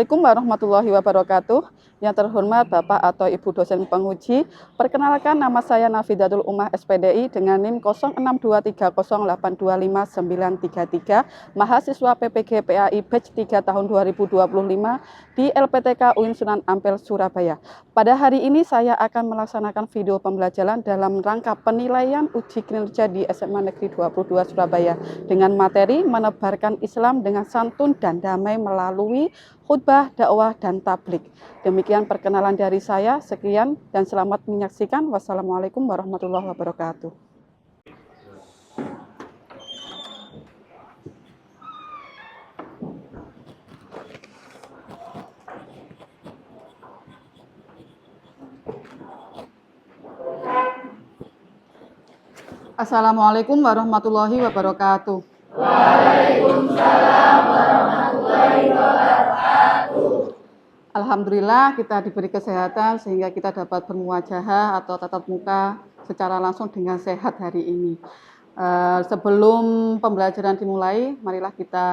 Assalamualaikum warahmatullahi wabarakatuh. Yang terhormat Bapak atau Ibu dosen penguji, perkenalkan nama saya Nafidatul Ummah SPDI dengan NIM 0623082593, mahasiswa PPG PAI Batch 3 tahun 2025 di LPTK UIN Sunan Ampel, Surabaya. Pada hari ini saya akan melaksanakan video pembelajaran dalam rangka penilaian uji kinerja di SMA Negeri 22 Surabaya dengan materi menebarkan Islam dengan santun dan damai melalui khutbah, dakwah, dan tablik. Demikian perkenalan dari saya. Sekian dan selamat menyaksikan. Wassalamualaikum warahmatullahi wabarakatuh. Assalamualaikum warahmatullahi wabarakatuh. Waalaikumsalam warahmatullahi wabarakatuh. Alhamdulillah kita diberi kesehatan sehingga kita dapat bermuwajahah atau tatap muka secara langsung dengan sehat hari ini. Sebelum pembelajaran dimulai, marilah kita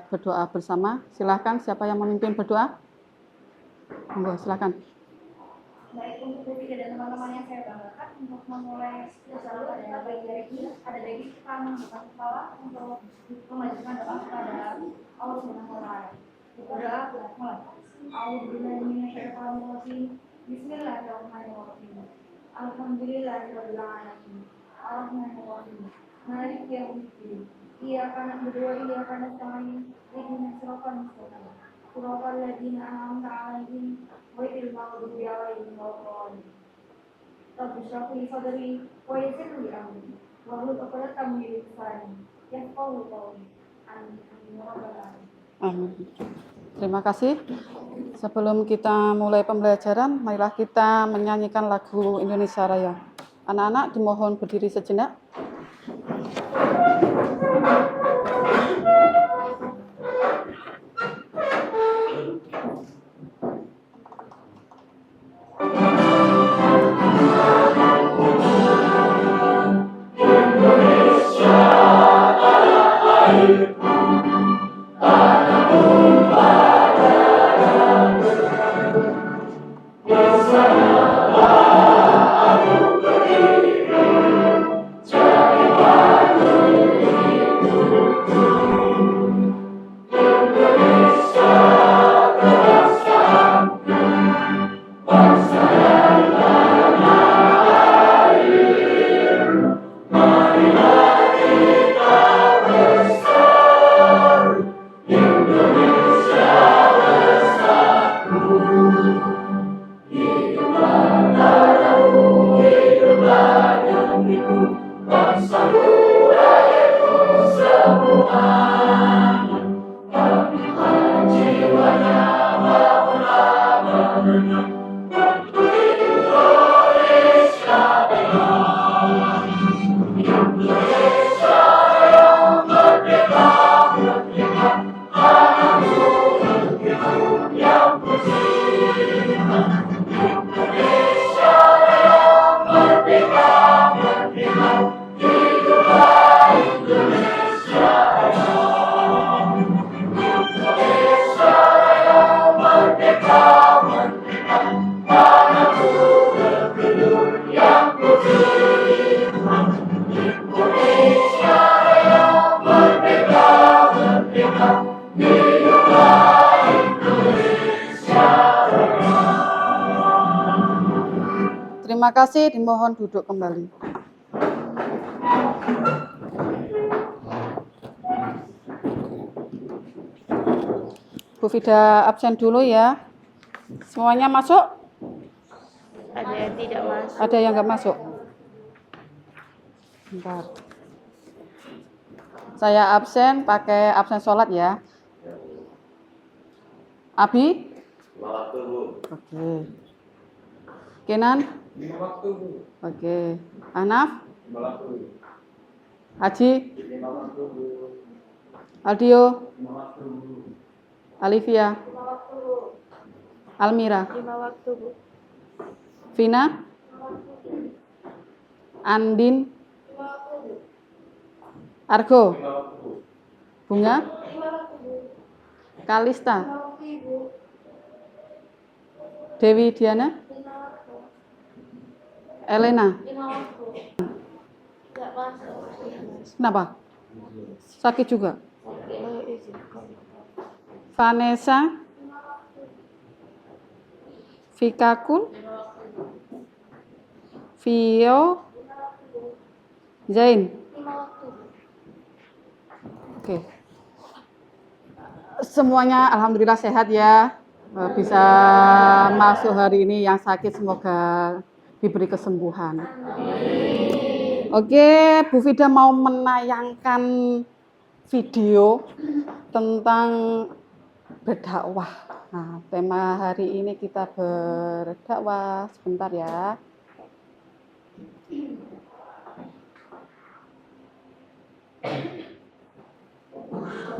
berdoa bersama. Silahkan siapa yang memimpin berdoa? Monggo, silahkan. Baik, untuk Vivi dan teman-teman yang saya banggakan untuk memulai selalu ada baik kita membuka kepala untuk mengajukan doa kepada Allah Subhanahu wa Ta'ala. Berdoa mulai. A'udzubillahi minasyaitonir rajim. Bismillahirrahmanirrahim. Alhamdulillahirabbil alamin. Arrahmanir rahim. Maliki yaumiddin. Iyyaka na'budu wa iyyaka nasta'in. Ihdinas siratal mustaqim. Siratal ladzina an'amta 'alaihim ghairil maghdubi 'alaihim waladdallin. Rabbi shrah li sadri wa yassir li amri wahlul 'uqdatam min lisani yafqahu qawli. Amin. Amin. Terima kasih. Sebelum kita mulai pembelajaran, marilah kita menyanyikan lagu Indonesia Raya. Anak-anak dimohon berdiri sejenak. Terima kasih, dimohon duduk kembali. Bu Fida absen dulu ya. Semuanya masuk? Ada yang tidak masuk. Ada yang nggak masuk? Bentar. Saya absen, pakai absen sholat ya. Abi? Oke. Kenan? Oke. Anaf? Haji? Aldio? Alivia? Almira? 5 waktu, Bu. Vina? Andin? Argo? Bunga? Kalista? Dewi Diana, 5 waktu. Elena. 5 waktu. Nggak masuk. Kenapa? Sakit juga. Sakit. Vanessa, Vikakun, Vio, Zain. 5 waktu. Oke. Semuanya alhamdulillah sehat ya. Bisa masuk hari ini, yang sakit semoga diberi kesembuhan. Oke, Bu Fida mau menayangkan video tentang berdakwah. Nah, tema hari ini kita berdakwah. Sebentar ya.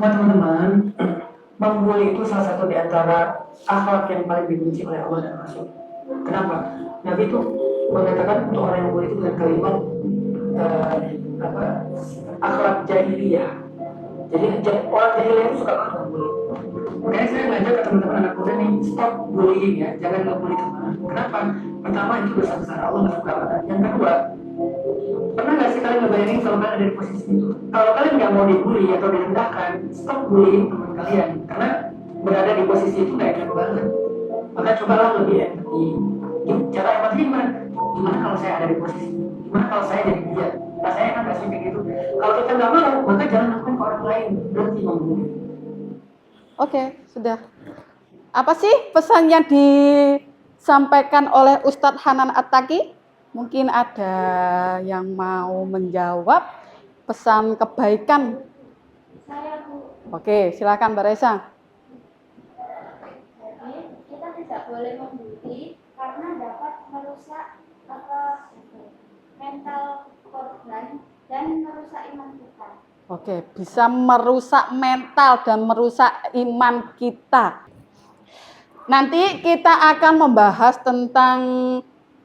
Teman-teman, membuli itu salah satu di antara akhlak yang paling dibenci oleh Allah dan Rasul. Kenapa? Nabi itu mengatakan untuk orang yang membuli itu dengan kalimat akhlak jahiliyah. Jadi orang jahiliyah itu suka banget membuli. Makanya saya ngajak ke teman-teman anak muda nih, stop bullying ya, jangan ngebully teman. Kenapa? Pertama itu dosa besar, Allah nggak suka banget. Yang kedua, pernah nggak sih kalian ngebayangin kalau kalian ada di posisi itu? Kalau kalian nggak mau dibully atau direndahkan, stop bullying teman kalian. Karena berada di posisi itu nggak enak banget. Maka cobalah lebih empati. Cara empati gimana? Gimana kalau saya ada di posisi itu? Gimana kalau saya jadi dia? Rasanya enak nggak sih kayak gitu? Kalau kita nggak mau, maka jangan lakukan ke orang lain. Berhenti membuli. Oke, sudah. Apa sih pesan yang disampaikan oleh Ustadz Hanan At-Taqi? Mungkin ada yang mau menjawab pesan kebaikan. Saya Bu. Oke, silakan Mbak Reza. Jadi kita tidak boleh membuli karena dapat merusak mental korban dan merusak iman kita. Oke, bisa merusak mental dan merusak iman kita. Nanti kita akan membahas tentang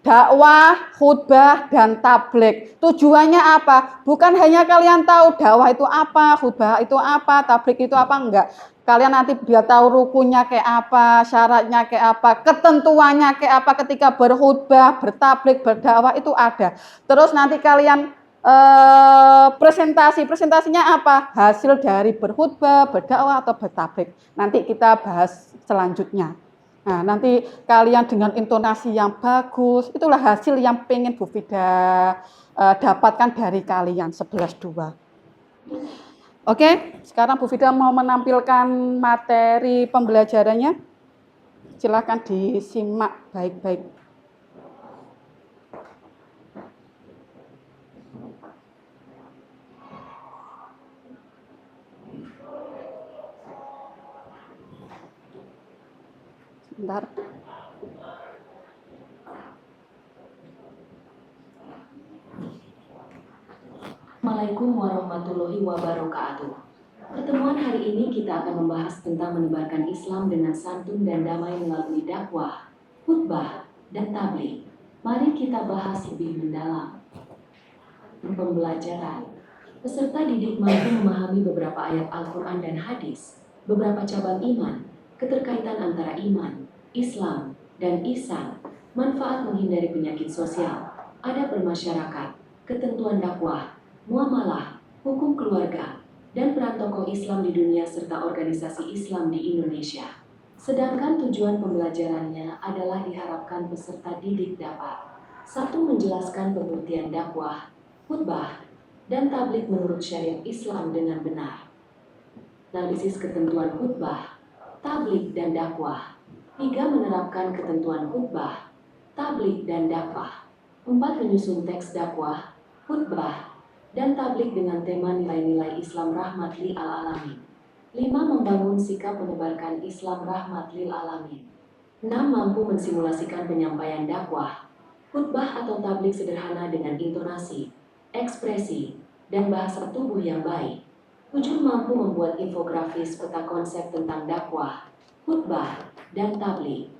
dakwah, khutbah, dan tabligh. Tujuannya apa? Bukan hanya kalian tahu dakwah itu apa, khutbah itu apa, tabligh itu apa, enggak. Kalian nanti biar tahu rukunnya kayak apa, syaratnya kayak apa, ketentuannya kayak apa ketika berkhutbah, bertabligh, berdakwah itu ada. Terus nanti kalian presentasinya apa? Hasil dari berkhutbah, berdakwah, atau bertabligh. Nanti kita bahas selanjutnya. Nah, nanti kalian dengan intonasi yang bagus, itulah hasil yang pengen Bu Fida dapatkan dari kalian 11-2. Oke, sekarang Bu Fida mau menampilkan materi pembelajarannya. Silakan disimak baik-baik. Sebentar. Assalamualaikum warahmatullahi wabarakatuh. Pertemuan hari ini kita akan membahas tentang menebarkan Islam dengan santun dan damai melalui dakwah, khutbah, dan tabligh. Mari kita bahas lebih mendalam. Pembelajaran. Peserta didik mampu memahami beberapa ayat Al-Quran dan hadis, beberapa cabang iman, keterkaitan antara iman, Islam, dan ihsan, manfaat menghindari penyakit sosial, adab bermasyarakat, ketentuan dakwah, muamalah, hukum keluarga, dan peran tokoh Islam di dunia serta organisasi Islam di Indonesia. Sedangkan tujuan pembelajarannya adalah diharapkan peserta didik dapat 1. Menjelaskan pengertian dakwah, khutbah, dan tabligh menurut syariat Islam dengan benar. Analisis ketentuan khutbah, tabligh, dan dakwah. 3. Menerapkan ketentuan khutbah, tabligh, dan dakwah. 4. Menyusun teks dakwah, khutbah, dan tabligh dengan tema nilai-nilai Islam rahmat lil alamin. 5. Membangun sikap menebarkan Islam rahmat lil alamin. 6. Mampu mensimulasikan penyampaian dakwah, khutbah atau tabligh sederhana dengan intonasi, ekspresi, dan bahasa tubuh yang baik. 7. Mampu membuat infografis peta konsep tentang dakwah, khutbah, dan tabligh.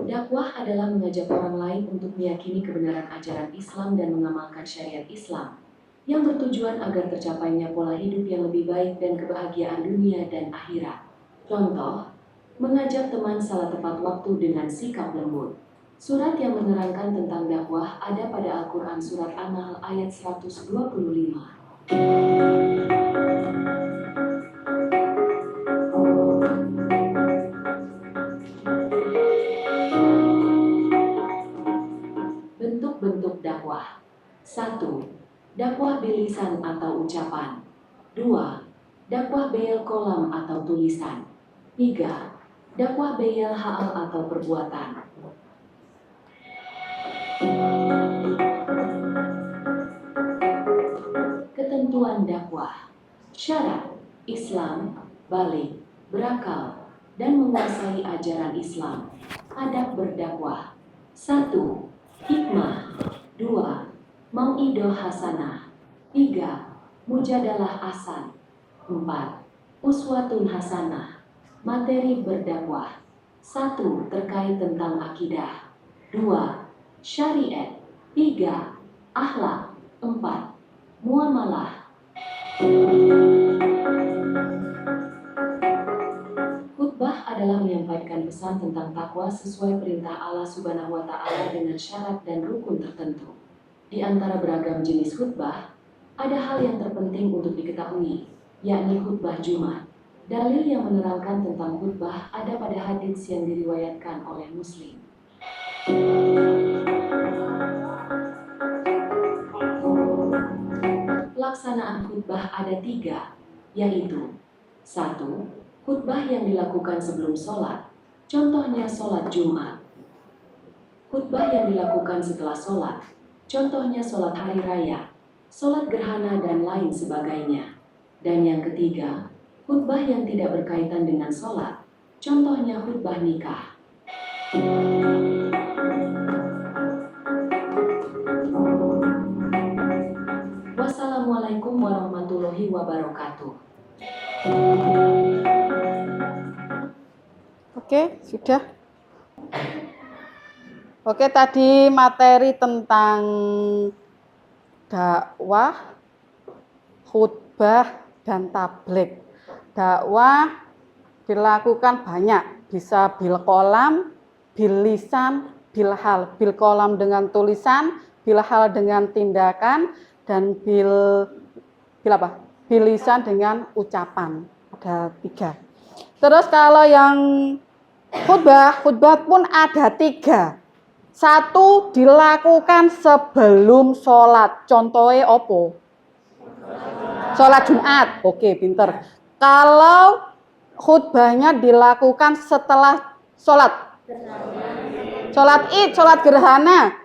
Dakwah adalah mengajak orang lain untuk meyakini kebenaran ajaran-ajaran Islam dan mengamalkan syariat Islam yang bertujuan agar tercapainya pola hidup yang lebih baik dan kebahagiaan dunia dan akhirat. Contoh, mengajak teman salat tepat waktu dengan sikap lembut. Surat yang menerangkan tentang dakwah ada pada Al-Quran Surat An-Nahl ayat 125. Bentuk-bentuk dakwah. 1. Dakwah bilisan atau ucapan. 2. Dakwah bil kolam atau tulisan. 3. Dakwah bil hal atau perbuatan. Ketentuan dakwah. Syarat: Islam, balik, berakal, dan menguasai ajaran Islam. Adab berdakwah. 1. Hikmah. 2. Mau'idoh hasanah. 3. Mujadalah hasan. 4. Uswatun hasanah. Materi berdakwah. 1. Terkait tentang akidah. 2. Syariat. 3. Akhlak. 4. Muamalah. Khutbah adalah menyampaikan pesan tentang takwa sesuai perintah Allah Subhanahu wa Ta'ala dengan syarat dan rukun tertentu. Di antara beragam jenis khutbah, ada hal yang terpenting untuk diketahui, yakni khutbah Jumat. Dalil yang menerangkan tentang khutbah ada pada hadits yang diriwayatkan oleh Muslim. Pelaksanaan khutbah ada 3, yaitu 1. Khutbah yang dilakukan sebelum sholat, contohnya sholat Jumat. Khutbah yang dilakukan setelah sholat, contohnya sholat hari raya, sholat gerhana dan lain sebagainya. Dan yang ketiga, khutbah yang tidak berkaitan dengan sholat, contohnya khutbah nikah. Wassalamualaikum warahmatullahi wabarakatuh. Oke, sudah. Oke, tadi materi tentang dakwah, khutbah, dan tabligh. Dakwah dilakukan banyak, bisa bil qalam, bil lisan, bil hal. Bil qalam dengan tulisan, bil hal dengan tindakan, dan bil lisan dengan ucapan. Ada 3. Terus kalau yang khutbah pun ada 3. 1 dilakukan sebelum sholat. Contohnya opo? Sholat Jumat. Oke, pinter. Kalau khutbahnya dilakukan setelah sholat. Sholat Id, sholat gerhana.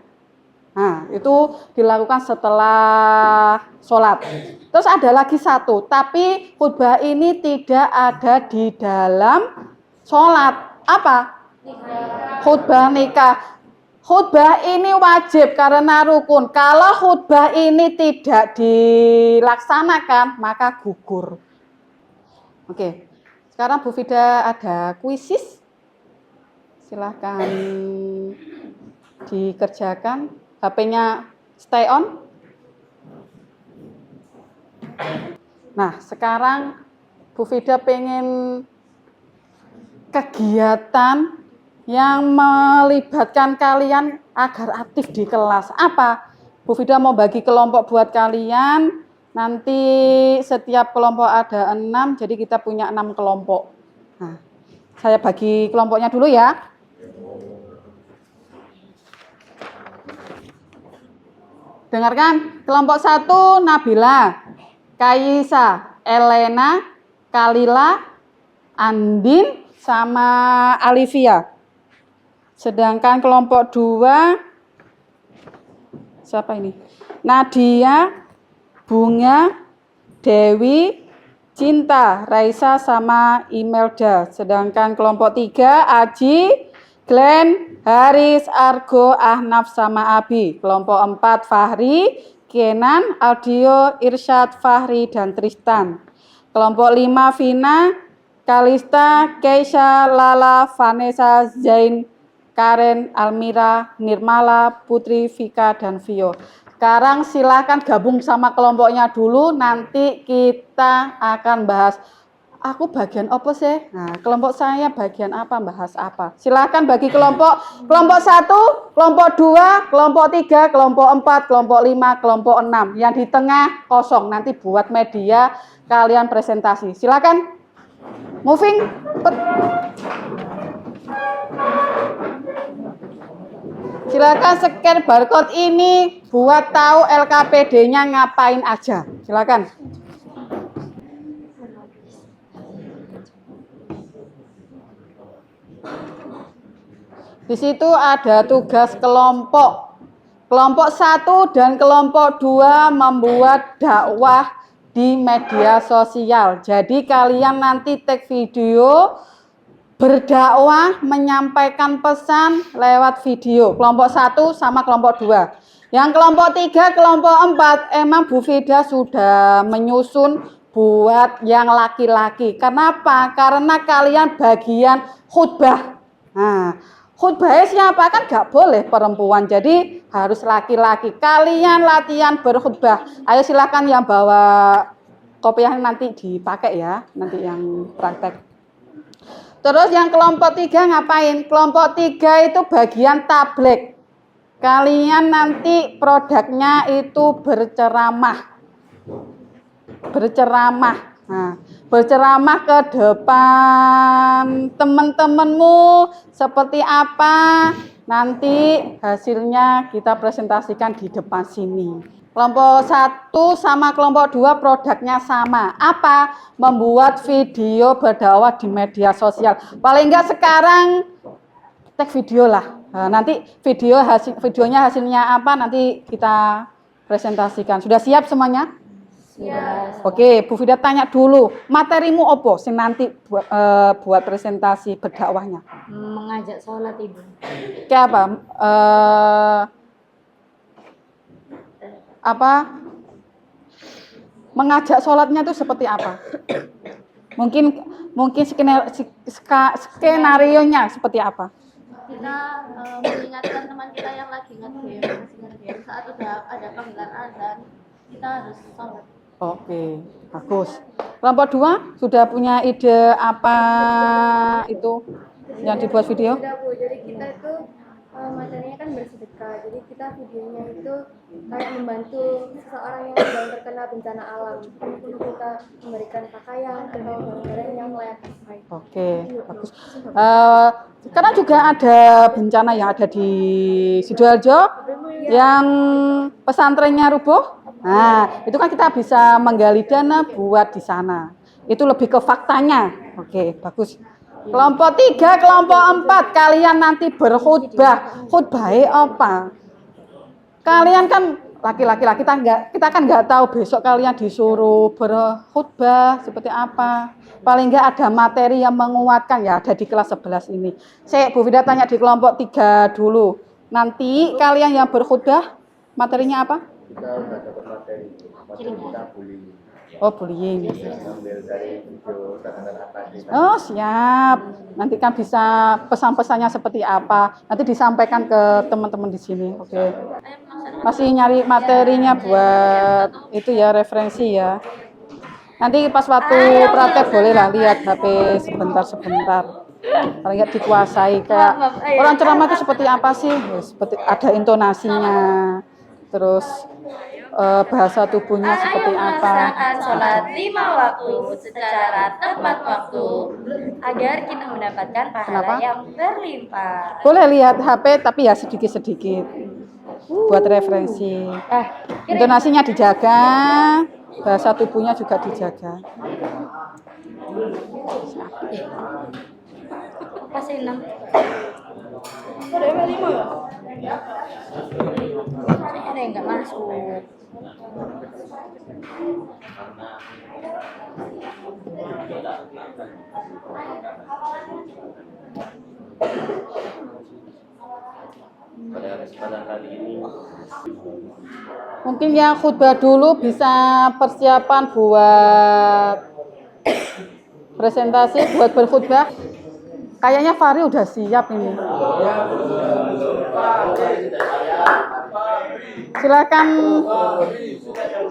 Nah, itu dilakukan setelah sholat. Terus ada lagi 1, tapi khutbah ini tidak ada di dalam sholat. Apa? Khutbah nikah. Khutbah ini wajib karena rukun. Kalau khutbah ini tidak dilaksanakan, maka gugur. Oke, sekarang Bu Fida ada kuisis. Silahkan dikerjakan. HP-nya stay on. Nah, sekarang Bu Fida pengen kegiatan yang melibatkan kalian agar aktif di kelas. Apa? Bu Fida mau bagi kelompok buat kalian. Nanti setiap kelompok ada 6, jadi kita punya 6 kelompok. Nah, saya bagi kelompoknya dulu ya. Dengarkan, kelompok 1 Nabila, Kaisa, Elena, Kalila, Andin, sama Alivia. Sedangkan kelompok 2, siapa ini? Nadia, Bunga, Dewi, Cinta, Raisa, sama Imelda. Sedangkan kelompok 3, Aji, Glenn, Haris, Argo, Ahnaf, sama Abi. Kelompok 4, Fahri, Kenan, Aldio, Irsyad, Fahri, dan Tristan. Kelompok 5, Vina, Kalista, Keisha, Lala, Vanessa, Zain, Karen, Almira, Nirmala, Putri, Vika, dan Vio. Sekarang silakan gabung sama kelompoknya dulu, nanti kita akan bahas. Aku bagian apa sih? Nah, kelompok saya bagian apa, bahas apa. Silakan bagi kelompok 1, kelompok 2, kelompok 3, kelompok 4, kelompok 5, kelompok 6. Yang di tengah kosong, nanti buat media kalian presentasi. Silakan. Moving. Silakan scan barcode ini buat tahu LKPD-nya ngapain aja. Silakan. Di situ ada tugas kelompok. Kelompok 1 dan kelompok 2 membuat dakwah di media sosial. Jadi kalian nanti take video berdakwah, menyampaikan pesan lewat video. Kelompok 1 sama kelompok 2. Yang kelompok 3, kelompok 4, emang Bu Fida sudah menyusun buat yang laki-laki. Kenapa? Karena kalian bagian khutbah. Nah, khutbahnya siapa? Kan nggak boleh perempuan, jadi harus laki-laki. Kalian latihan berkhutbah. Ayo silakan yang bawa kopiah nanti dipakai ya, nanti yang praktek. Terus yang kelompok 3 ngapain? Kelompok 3 itu bagian tablik. Kalian nanti produknya itu berceramah. Nah, berceramah ke depan teman-temanmu seperti apa, nanti hasilnya kita presentasikan di depan sini. Kelompok 1 sama kelompok 2 produknya sama. Apa? Membuat video berdakwah di media sosial. Paling enggak sekarang tag video lah. Nah, nanti videonya hasilnya apa nanti kita presentasikan. Sudah siap semuanya? Ya. Oke, Bu Fida tanya dulu, materimu apa sih nanti buat presentasi berdakwahnya? Mengajak sholat Ibu. Kayak apa? Mengajak sholatnya itu seperti apa? Mungkin skenario-nya seperti apa? Kita mengingatkan teman kita yang lagi nge-game saat udah ada panggilan azan, kita harus sholat. Oke, bagus. Kelompok 2 sudah punya ide apa itu yang dibuat video? Tidak Bu, jadi kita itu materinya kan bersedekah, jadi kita videonya itu kayak membantu seseorang yang sedang terkena bencana alam. Jadi kita memberikan pakaian atau barang-barang yang layak pakai. Oke, bagus. Sekarang juga ada bencana yang ada di Sidoarjo yang pesantrennya rubuh. Nah, itu kan kita bisa menggali dana buat di sana. Itu lebih ke faktanya. Oke, bagus. Kelompok 3, kelompok 4, kalian nanti berkhutbah. Khutbahnya apa? Kalian kan laki-laki lah, kita kan nggak tahu besok kalian disuruh berkhutbah seperti apa. Paling nggak ada materi yang menguatkan ya, ada di kelas 11 ini. Saya Bu Fida tanya di kelompok 3 dulu. Nanti kalian yang berkhutbah materinya apa? Kita udah dapat materi, maksudnya kita bullying. Oh, bullying. Ambil dari video tanda-tanda tadi. Oh, siap. Nanti kan bisa pesan-pesannya seperti apa. Nanti disampaikan ke teman-teman di sini. Oke. Masih nyari materinya buat itu ya, referensi ya. Nanti pas waktu praktek boleh lah lihat HP sebentar-sebentar. Paling nggak dikuasai kayak orang ceramah itu seperti apa sih? Seperti ada intonasinya. Terus bahasa tubuhnya seperti apa? Melaksanakan sholat 5 waktu secara tepat waktu agar kita mendapatkan pahala Kenapa? yang berlimpah. Boleh lihat HP tapi ya sedikit-sedikit buat referensi. Intonasinya dijaga, bahasa tubuhnya juga dijaga. Pasal 6. Ada yang nggak masuk. Pada kesempatan kali ini Mungkin yang khutbah dulu bisa persiapan buat presentasi, buat berkhutbah. Kayaknya Fahri udah siap ini.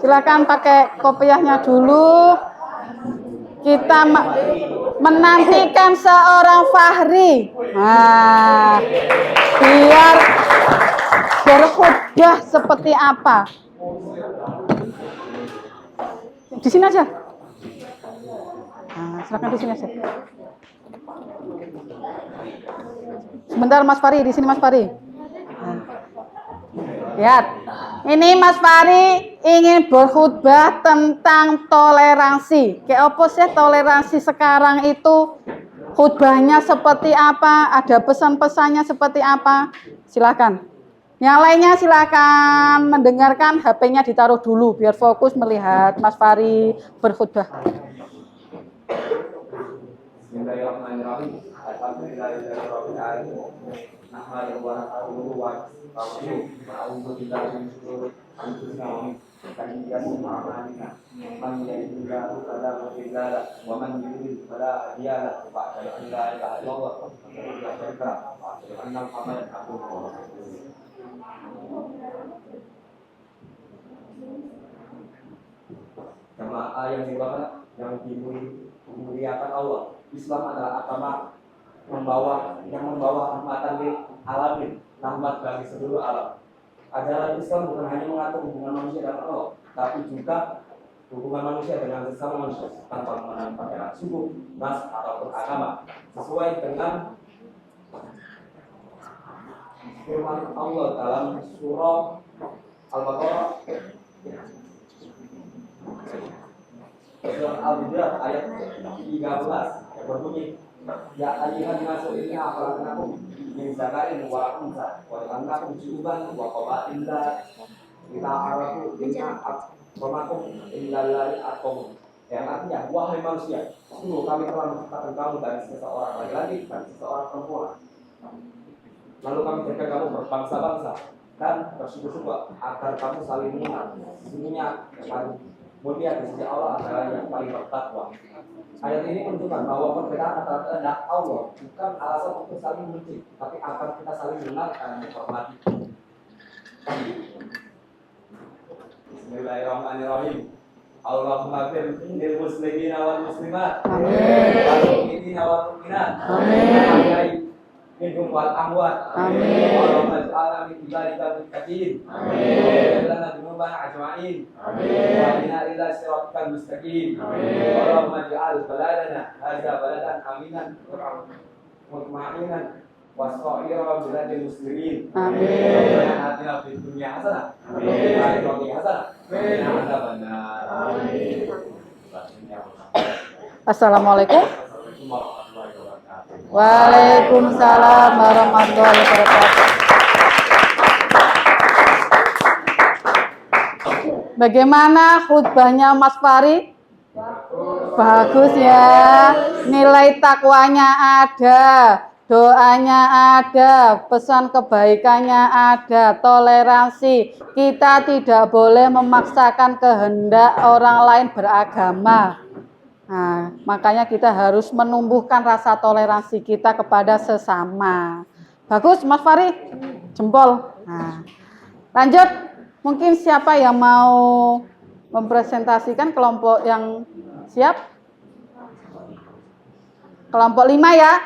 Silakan pakai kopiahnya dulu. Kita menantikan seorang Fahri. Nah, biar berkhutbah seperti apa? Di sini aja. Nah, silakan di sini aja. Sebentar Mas Fahri, di sini Mas Fahri. Nah. Lihat, ini Mas Fahri ingin berkhutbah tentang toleransi. Kayak apa sih toleransi sekarang itu? Khutbahnya seperti apa? Ada pesan-pesannya seperti apa? Silakan. Yang lainnya silakan mendengarkan, HP-nya ditaruh dulu biar fokus melihat Mas Fahri berkhutbah. Bismillahirrahmanirrahim. Alhamdulillahirabbil alamin. Nahmaduhu wa nasta'inuhu wa nastaghfiruh. Na'udzu billahi min shururi anfusina wa min sayyi'ati a'malina. Man yahdihillahu fala mudilla lahu wa man yudlil fala hadiya lahu. Wa asyhadu an la ilaha illallah wahdahu la syarika lahu wa asyhadu anna Muhammadan abduhu wa rasuluh. Jamaah yang dimuliakan, yang dimuliakan Allah, Islam adalah agama yang membawa rahmatan lil alamin, rahmat bagi seluruh alam. Ajaran Islam bukan hanya mengatur hubungan manusia dan Allah, tapi juga hubungan manusia dengan sesama manusia tanpa mengenal perbedaan suku, ras ataupun agama, sesuai dengan firman Allah dalam surah Al-Baqarah surah Al-Baqarah ayat 13 yang berbunyi, ya ayyuhan nasu inna khalaqnakum min dzakarin wa untha wa ja'alnakum syu'uban wa qabaila lita'arafu inna akramakum indallahi atqakum. Yang artinya, wahai manusia, sungguh kami telah menciptakan kamu dari seseorang laki-laki dan seseorang perempuan. Lalu kami jadikan kamu berbangsa-bangsa dan bersuku-suku agar kamu saling mengenal. Sesungguhnya yang paling mulia di sisi Allah adalah yang paling bertakwa. Ayat ini menunjukkan bahwa perbedaan antara kehendak Allah bukan alasan untuk saling benci, tapi agar kita saling mengenal dan menghormati. Bismillahirrahmanirrahim. Allahumma fir lil muslimina wal muslimat. Amin. Wal mu'minina wal mu'minat. Amin. Minhum wal amwat. Amin. Allahumma ij'alna min ibadikal muttaqin. Amin. Lana dzunubana ajma'in. Amin. Wa inna ila siratikal mustaqim. Amin. Allahumma ij'al baladana hadza baladan aminan mutma'innan wasqa'ira biladil muslimin. Amin. Rabbana atina fid dunya hasanah wa fil akhirati hasanah wa qina adzabannar. Amin. Assalamualaikum. Waalaikumsalam warahmatullahi wabarakatuh. Bagaimana khutbahnya Mas Fahri? Bagus ya. Nilai takwanya ada, doanya ada, pesan kebaikannya ada, toleransi. Kita tidak boleh memaksakan kehendak orang lain beragama. Nah, makanya kita harus menumbuhkan rasa toleransi kita kepada sesama. Bagus, Mas Fahri, jempol. Nah, lanjut, mungkin siapa yang mau mempresentasikan kelompok yang siap? Kelompok 5 ya.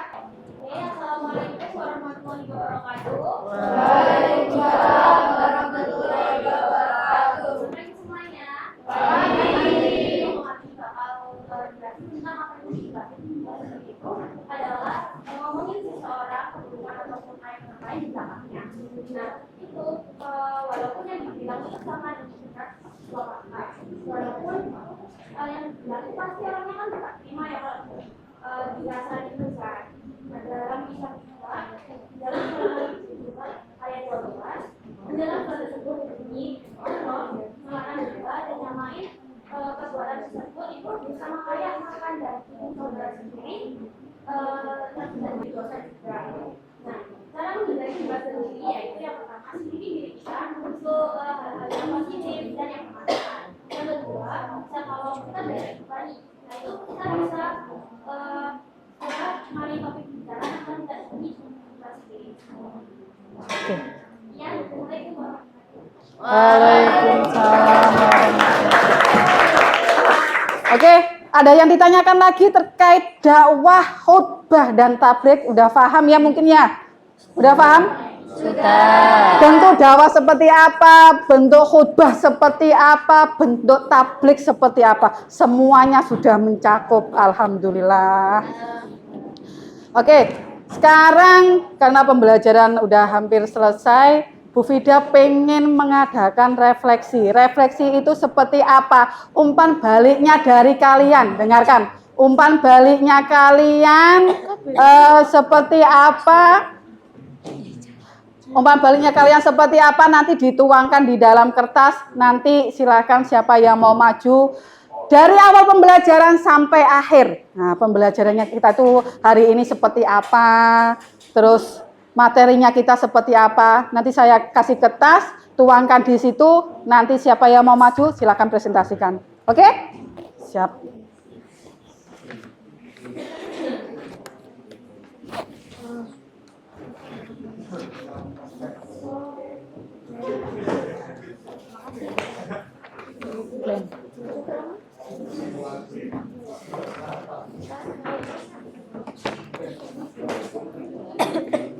Assalamualaikum warahmatullahi wabarakatuh. Waalaikumsalam warahmatullahi wabarakatuh. Semuanya. Adalah ngomongin seseorang kebutuhan ataupun ayat terkait di belakangnya. Nah, itu walaupun yang dibilang itu sama dengan walaupun yang dibilang itu pasti orangnya kan tidak terima ya kalau dirasa itu kan. Nah, dalam kisah kita, dalam ayat 12, dalam surat tersebut berbunyi Allah melarang juga dan nyamain perbuatan tersebut itu bersama kayak makan daging saudara sendiri dan dosa juga. Nah, cara menghindari dosa sendiri yaitu yang pertama sendiri diri kita untuk hal-hal yang positif dan yang bermanfaat. Yang kedua, kalau kita belajar Qur'an, nah itu kita bisa ada mari topik bicara Oke. Waalaikumsalam. Oke, ada yang ditanyakan lagi terkait dakwah, khutbah dan tabligh. Udah paham ya mungkin ya? Udah paham? Sudah. Bentuk dakwah seperti apa, bentuk khutbah seperti apa, bentuk tabligh seperti apa, semuanya sudah mencakup, alhamdulillah. Oke, sekarang karena pembelajaran udah hampir selesai, Bu Fida pengen mengadakan refleksi. Refleksi itu seperti apa? Umpan baliknya dari kalian, dengarkan. Umpan baliknya kalian seperti apa? Umpan baliknya kalian seperti apa nanti dituangkan di dalam kertas. Nanti silakan siapa yang mau maju dari awal pembelajaran sampai akhir. Nah, pembelajarannya kita tuh hari ini seperti apa, terus materinya kita seperti apa. Nanti saya kasih kertas, tuangkan di situ. Nanti siapa yang mau maju silakan presentasikan. Oke? Siap.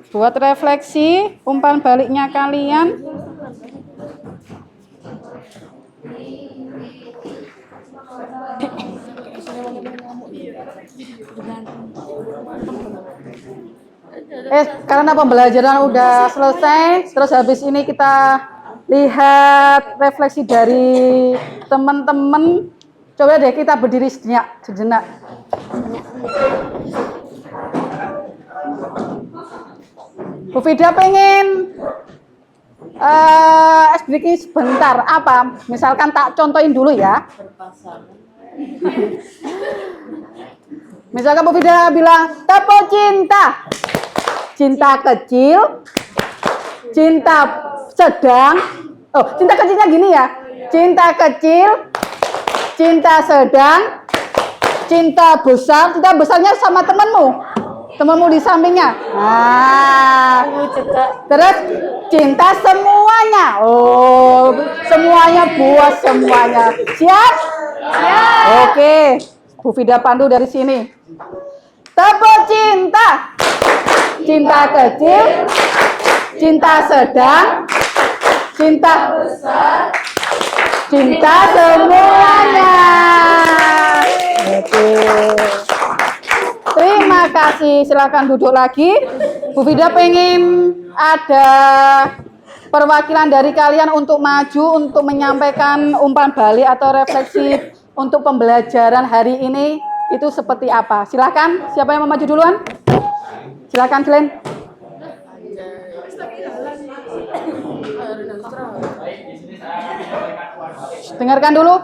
Buat refleksi, umpan baliknya kalian. Karena pembelajaran udah selesai, terus habis ini kita lihat refleksi dari teman-teman. Coba deh kita berdiri sejenak. Bu Fida pengen SBK sebentar, apa? Misalkan tak contohin dulu ya. Misalkan Bu Fida bilang, tepuk cinta. Cinta kecil, cinta sedang. Oh, cinta kecilnya gini ya. Cinta kecil, cinta sedang, cinta besar. Cinta besarnya sama temanmu di sampingnya. Nah, terus cinta semuanya. Oh, semuanya buat semuanya. Siap? Siap. Oke, Bu Fida pandu dari sini. Tepuk cinta. Cinta kecil, cinta sedang, cinta besar, cinta semuanya. Oke. Terima kasih. Silakan duduk lagi. Bu Fida pengen ada perwakilan dari kalian untuk maju untuk menyampaikan umpan balik atau refleksi untuk pembelajaran hari ini itu seperti apa. Silakan. Siapa yang mau maju duluan? Silakan, Glenn. Dengarkan dulu.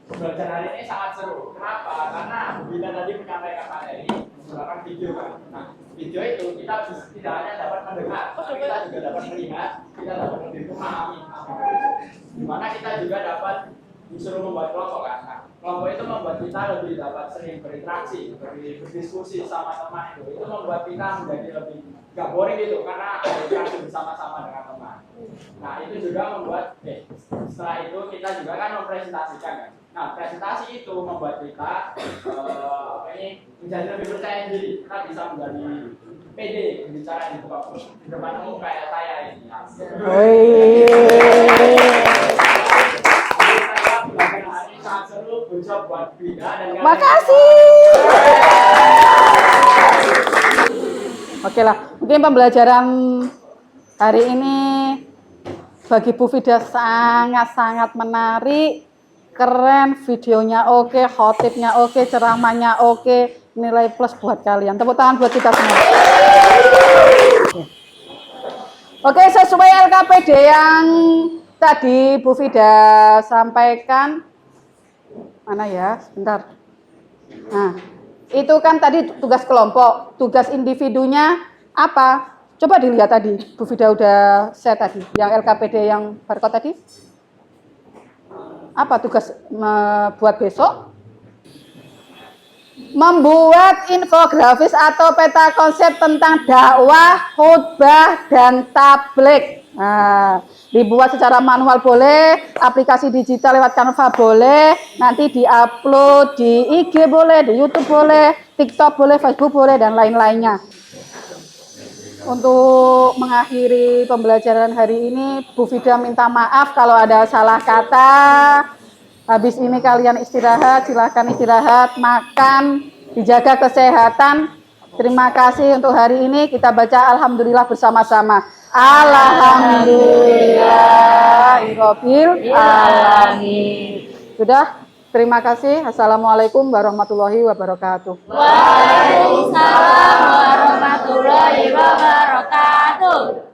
Pembelajaran hari ini sangat seru. Kenapa? Karena kita tadi menyampaikan materi menggunakan video kan. Nah, video itu kita tidak hanya dapat mendengar, tapi kita juga dapat melihat, kita dapat lebih memahami. Di mana kita juga dapat disuruh membuat kelompok kan. Nah, kelompok itu membuat kita lebih dapat sering berinteraksi, lebih berdiskusi sama teman itu. Itu membuat kita menjadi lebih gak boring gitu karena ada interaksi bersama-sama dengan teman. Nah, itu juga membuat setelah itu kita juga kan mempresentasikan kan. Nah, presentasi itu membuat kita menjadi lebih percaya diri. Kita bisa menjadi pede berbicara di depan umum kayak saya ini. Makasih. Oke lah, mungkin pembelajaran hari ini bagi Bu Fida sangat-sangat menarik, keren, videonya oke, khotibnya oke, ceramahnya oke, nilai plus buat kalian. Tepuk tangan buat kita semua. Oke, sesuai LKPD yang tadi Bu Fida sampaikan. Mana ya? Sebentar. Nah, itu kan tadi tugas kelompok, tugas individunya apa? Coba dilihat tadi, Bu Fida udah share tadi, yang LKPD yang barcode tadi. Apa tugas buat besok? membuat infografis atau peta konsep tentang dakwah, khutbah, dan tabligh. Nah, dibuat secara manual boleh, aplikasi digital lewat Canva boleh, nanti diupload di IG boleh, di YouTube boleh, TikTok boleh, Facebook boleh, dan lain-lainnya. Untuk mengakhiri pembelajaran hari ini, Bu Fida minta maaf kalau ada salah kata. Habis ini kalian istirahat, silahkan istirahat, makan, dijaga kesehatan. Terima kasih untuk hari ini. Kita baca Alhamdulillah bersama-sama. Alhamdulillahirabbil alamin. Sudah? Terima kasih. Assalamualaikum warahmatullahi wabarakatuh. Waalaikumsalam warahmatullahi wabarakatuh.